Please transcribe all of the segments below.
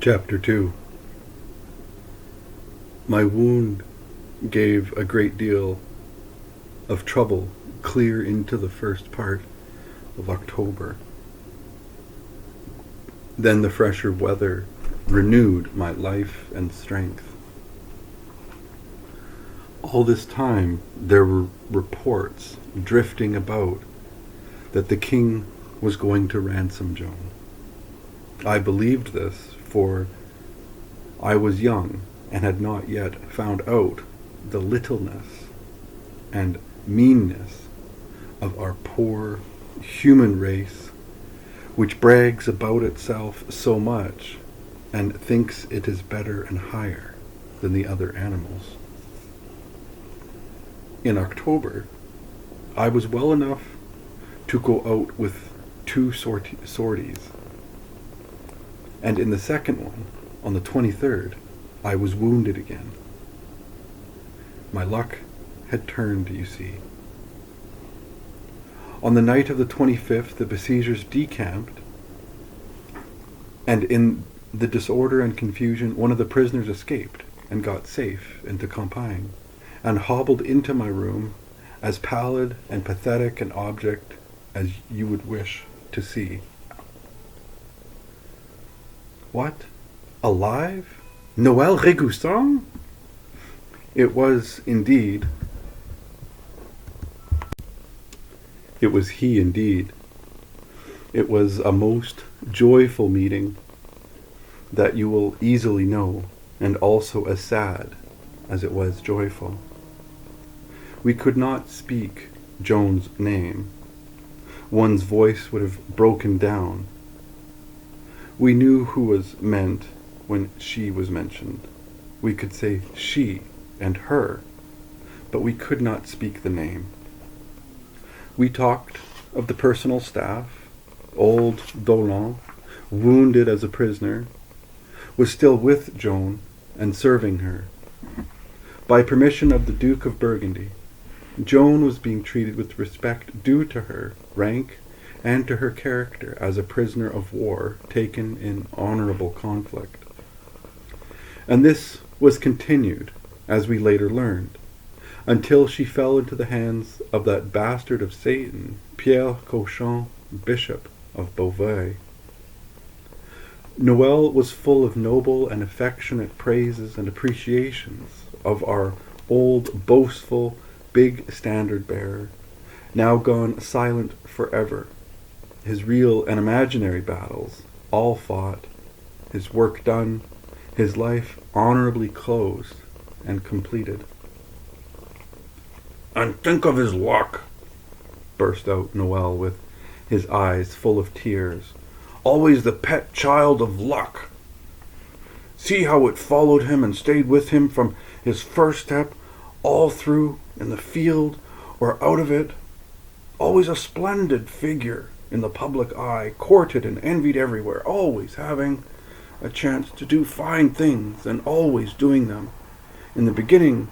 Chapter 2. My wound gave a great deal of trouble clear into the first part of October. Then the fresher weather renewed my life and strength. All this time there were reports drifting about that the king was going to ransom Joan. I believed this, for I was young and had not yet found out the littleness and meanness of our poor human race, which brags about itself so much and thinks it is better and higher than the other animals. In October, I was well enough to go out with two sorties, and in the second one, on the 23rd, I was wounded again. My luck had turned, you see. On the night of the 25th, the besiegers decamped, and in the disorder and confusion, one of the prisoners escaped and got safe into Campagne, and hobbled into my room as pallid and pathetic an object as you would wish to see. What? Alive? Noël Régoussin? It was indeed. It was he indeed. It was a most joyful meeting that you will easily know, and also as sad as it was joyful. We could not speak Joan's name. One's voice would have broken down. We knew who was meant when she was mentioned. We could say she and her, but we could not speak the name. We talked of the personal staff. Old Dolan, wounded as a prisoner, was still with Joan and serving her. By permission of the Duke of Burgundy, Joan was being treated with respect due to her rank and to her character as a prisoner of war taken in honorable conflict. And this was continued, as we later learned, until she fell into the hands of that bastard of Satan, Pierre Cauchon, Bishop of Beauvais. Noël was full of noble and affectionate praises and appreciations of our old, boastful, big standard-bearer, now gone silent forever, his real and imaginary battles all fought, his work done, his life honorably closed and completed. "And think of his luck," burst out Noël with his eyes full of tears. "Always the pet child of luck. See how it followed him and stayed with him from his first step all through, in the field or out of it. Always a splendid figure in the public eye, courted and envied everywhere, always having a chance to do fine things and always doing them. In the beginning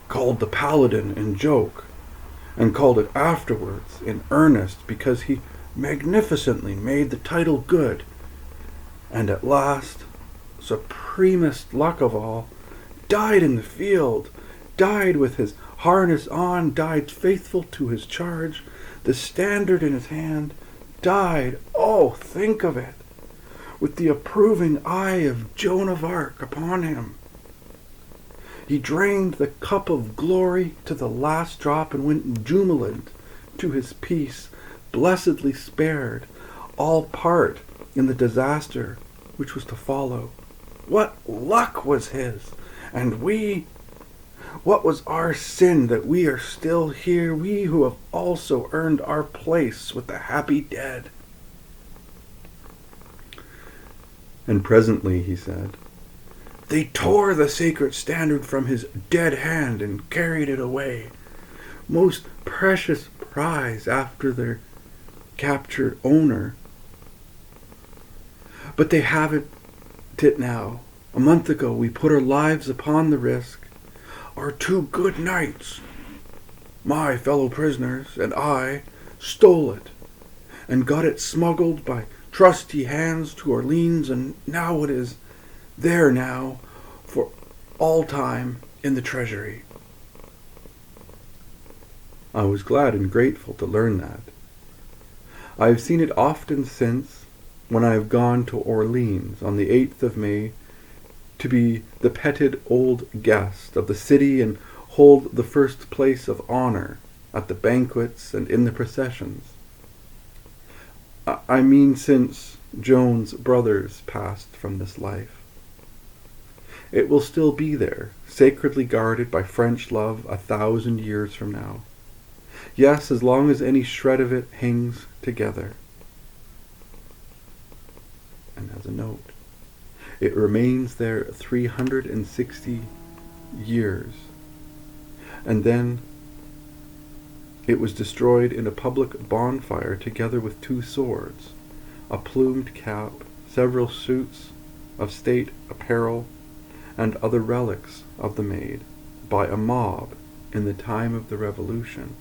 called the paladin in joke, and called it afterwards in earnest because he magnificently made the title good, and at last, supremest luck of all, died in the field, died with his harness on, died faithful to his charge, the standard in his hand, died, oh, think of it, with the approving eye of Joan of Arc upon him. He drained the cup of glory to the last drop and went jubilant to his peace, blessedly spared, all part in the disaster which was to follow. What luck was his! And we, what was our sin that we are still here, we who have also earned our place with the happy dead? And presently he said, "They tore the sacred standard from his dead hand and carried it away, most precious prize after their captured owner. But they have it now. A month ago we put our lives upon the risk. Our two good knights, my fellow prisoners, and I, stole it, and got it smuggled by trusty hands to Orleans, and now it is there now, for all time, in the treasury. I was glad and grateful to learn that. I have seen it often since, when I have gone to Orleans on the 8th of May to be the petted old guest of the city and hold the first place of honor at the banquets and in the processions. I mean since Joan's brothers passed from this life. It will still be there, sacredly guarded by French love 1,000 years from now. Yes, as long as any shred of it hangs together. And as a note, it remains there 360 years. And then it was destroyed in a public bonfire together with 2 swords, a plumed cap, several suits of state apparel, and other relics of the maid, by a mob in the time of the Revolution.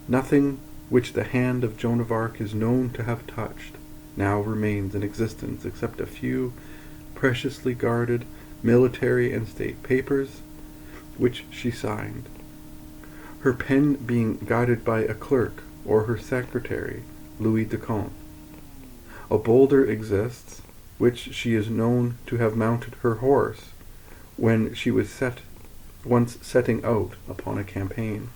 Nothing which the hand of Joan of Arc is known to have touched now remains in existence except a few preciously guarded military and state papers which she signed, her pen being guided by a clerk or her secretary, Louis de Comte. A bolder exists, which she is known to have mounted her horse when she was once setting out upon a campaign.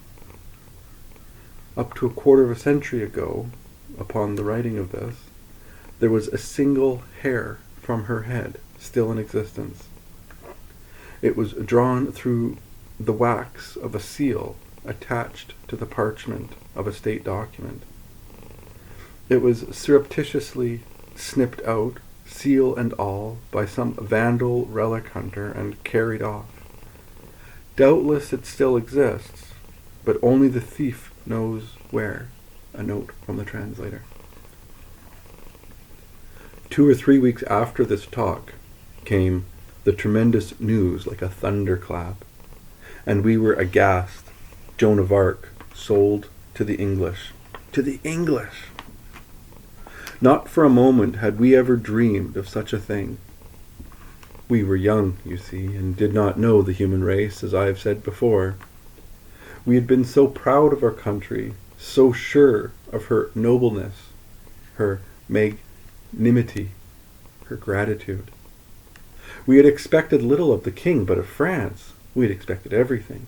Up to a quarter of a century ago, upon the writing of this, there was a single hair from her head still in existence. It was drawn through the wax of a seal attached to the parchment of a state document. It was surreptitiously snipped out, seal and all, by some vandal relic hunter and carried off. Doubtless it still exists, but only the thief knows where. A note from the translator. 2 or 3 weeks after this talk came the tremendous news like a thunderclap, and we were aghast. Joan of Arc sold to the English. To the English! Not for a moment had we ever dreamed of such a thing. We were young, you see, and did not know the human race, as I have said before. We had been so proud of our country, so sure of her nobleness, her magnanimity, her gratitude. We had expected little of the king, but of France we had expected everything.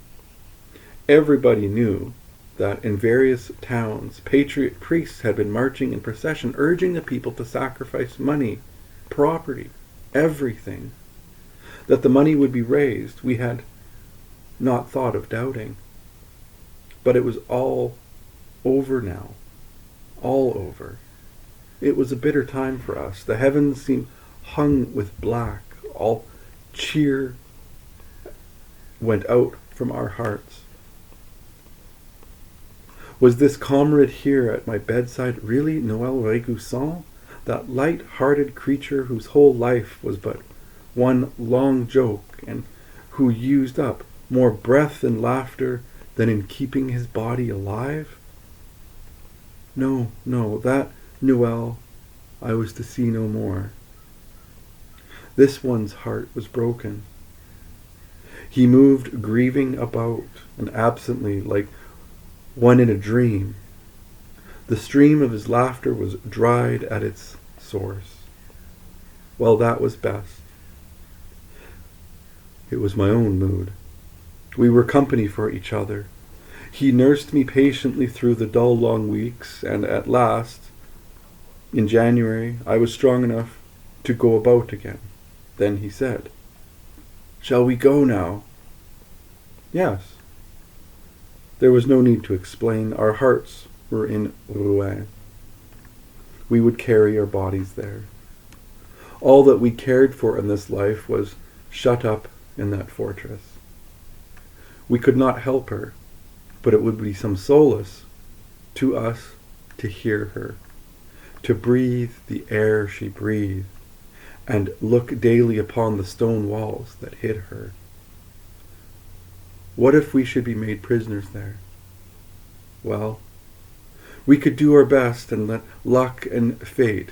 Everybody knew that in various towns patriot priests had been marching in procession, urging the people to sacrifice money, property, everything. That the money would be raised, we had not thought of doubting. But it was all over now. All over. It was a bitter time for us. The heavens seemed hung with black. All cheer went out from our hearts. Was this comrade here at my bedside really Noël Régoussin, that light-hearted creature whose whole life was but one long joke, and who used up more breath and laughter than in keeping his body alive? No, that Noël I was to see no more. This one's heart was broken. He moved grieving about and absently like one in a dream. The stream of his laughter was dried at its source. Well, that was best. It was my own mood. We were company for each other. He nursed me patiently through the dull long weeks, and at last, in January, I was strong enough to go about again. Then he said, "Shall we go now?" Yes. There was no need to explain. Our hearts were in Rouen. We would carry our bodies there. All that we cared for in this life was shut up in that fortress. We could not help her, but it would be some solace to us to hear her, to breathe the air she breathed, and look daily upon the stone walls that hid her. What if we should be made prisoners there? Well, We could do our best and let luck and fate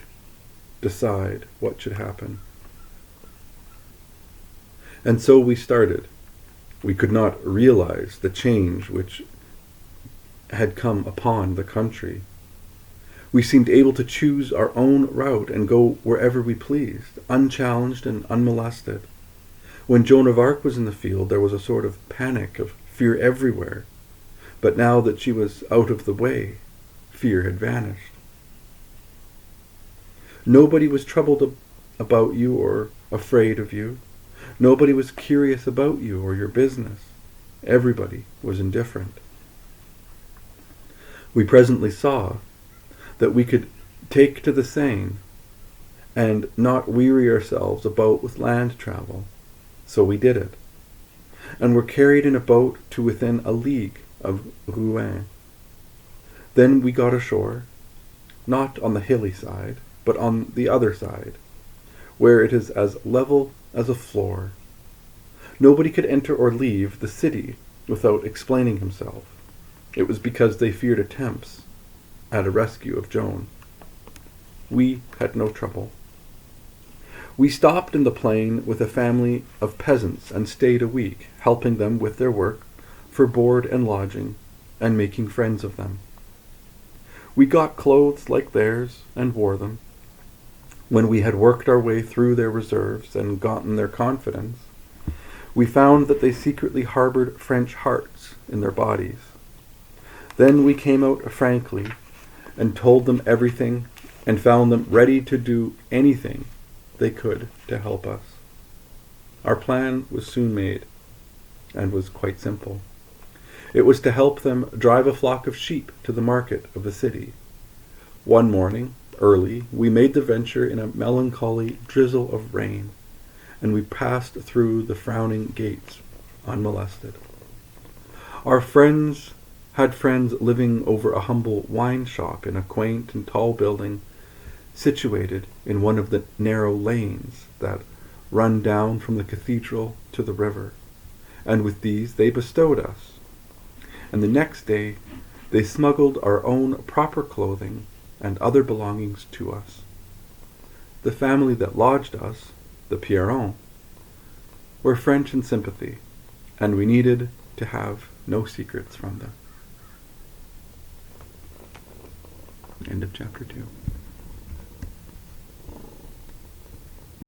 decide what should happen. And so we started. We could not realize the change which had come upon the country. We seemed able to choose our own route and go wherever we pleased, unchallenged and unmolested. When Joan of Arc was in the field, there was a sort of panic of fear everywhere. But now that she was out of the way, fear had vanished. Nobody was troubled about you or afraid of you. Nobody was curious about you or your business. Everybody was indifferent. We presently saw that we could take to the Seine and not weary ourselves about with land travel. So we did it, and were carried in a boat to within a league of Rouen. Then we got ashore, not on the hilly side, but on the other side, where it is as level as a floor. Nobody could enter or leave the city without explaining himself. It was because they feared attempts at a rescue of Joan. We had no trouble. We stopped in the plain with a family of peasants and stayed a week, helping them with their work, for board and lodging, and making friends of them. We got clothes like theirs and wore them. When we had worked our way through their reserves and gotten their confidence, we found that they secretly harbored French hearts in their bodies. Then we came out frankly and told them everything and found them ready to do anything they could to help us. Our plan was soon made and was quite simple. It was to help them drive a flock of sheep to the market of the city. One morning, early, we made the venture in a melancholy drizzle of rain, and we passed through the frowning gates unmolested. Our friends had friends living over a humble wine shop in a quaint and tall building situated in one of the narrow lanes that run down from the cathedral to the river, and with these they bestowed us. And the next day they smuggled our own proper clothing and other belongings to us. The family that lodged us, the Pierrons, were French in sympathy, and we needed to have no secrets from them. End of chapter 2.